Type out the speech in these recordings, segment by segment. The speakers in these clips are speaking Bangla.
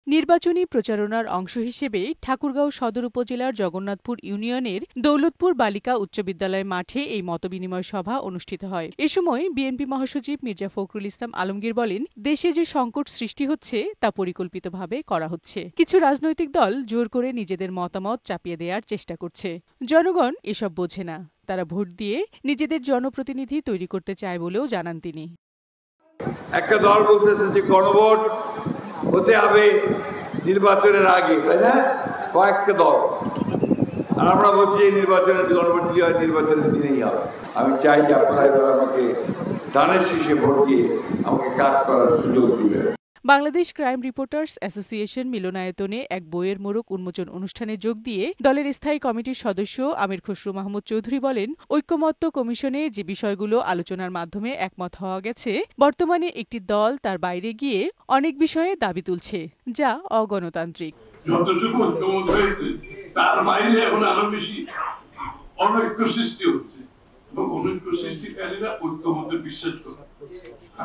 নির্বাচনী প্রচারণার অংশ হিসেবে ঠাকুরগাঁও সদর উপজেলার জগন্নাথপুর ইউনিয়নের দৌলতপুর বালিকা উচ্চ বিদ্যালয় মাঠে এই মতবিনিময় সভা অনুষ্ঠিত হয়। এ সময় বিএনপি মহাসচিব মির্জা ফখরুল ইসলাম আলমগীর বলেন, দেশে যে সংকট সৃষ্টি হচ্ছে তা পরিকল্পিতভাবে করা হচ্ছে। কিছু রাজনৈতিক দল জোর করে নিজেদের মতামত চাপিয়ে দেওয়ার চেষ্টা করছে। জনগণ এসব বোঝে না, তারা ভোট দিয়ে নিজেদের জনপ্রতিনিধি তৈরি করতে চায় বলেও জানান তিনি। একটা দল বলতেছে যে গণভোট হতে হবে নির্বাচনের আগে, তাই না? কয়েকটা দল। আর আমরা বলছি নির্বাচনের গণভোট দিয়ে হয় নির্বাচনের দিনেই হবে। আমি চাই যে আপনারা এবার আমাকে ধানের শীষে ভোট দিয়ে আমাকে কাজ করার সুযোগ দিবেন। বাংলাদেশ ক্রাইম রিপোর্টার্স অ্যাসোসিয়েশন মিলনায়তনে এক বইয়ের মোড়ক উন্মোচন অনুষ্ঠানে যোগ দিয়ে দলের স্থায়ী কমিটির সদস্য আমির খসরু মাহমুদ চৌধুরী বলেন, ঐকমত্য কমিশনে যে বিষয়গুলো আলোচনার মাধ্যমে একমত হওয়া গেছে, বর্তমানে একটি দল তার বাইরে গিয়ে অনেক বিষয়ে দাবি তুলছে, যা অগণতান্ত্রিক। যতটুকু ঐকমত হয়েছে তার বাইরে এখন আরো বেশি অনৈক্য সৃষ্টি হচ্ছে এবং অনৈক্য সৃষ্টিকারীরা ঐকমতে বিশ্বাস করে।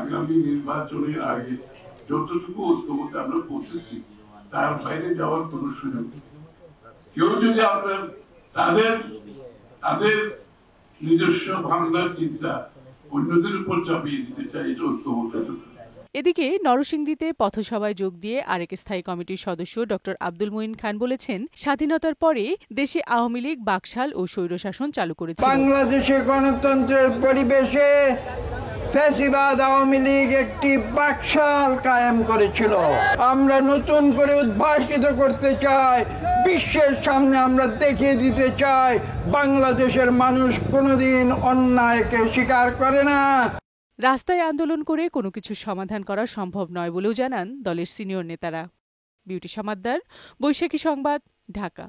আগামী নির্বাচনের আগে যতটুকু ঐকমতে আমরা পৌঁছেছি তার বাইরে যাওয়ার কোন সুযোগ নেই। কেউ যদি আপনার তাদের নিজস্ব ভাবনা চিন্তা অন্যদের উপর চাপিয়ে দিতে চায়, এটা ঐকমত। এদিকে নরসিংদীতে পথসভায় যোগ দিয়ে আরেক স্থায়ী কমিটির সদস্য ড আব্দুল মুইন খান বলেছেন, স্বাধীনতার পরে দেশে আওয়ামী লীগ বাকশাল ও স্বৈরশাসন চালু করেছে। বাংলাদেশে গণতন্ত্রের পরিবেশে ফ্যাসিবাদ আওয়ামী লীগ একটি বাকশাল কায়েম করেছিল। আমরা নতুন করে উদ্ভাসিত করতে চাই, বিশ্বের সামনে আমরা দেখিয়ে দিতে চাই বাংলাদেশের মানুষ কোনোদিন অন্যায়কে স্বীকার করে না। রাস্তায় আন্দোলন করে কোনো কিছু সমাধান করা সম্ভব নয় বলেও জানান দলের সিনিয়র নেতারা। বিউটি সমাদ্দার, বৈশাখী সংবাদ, ঢাকা।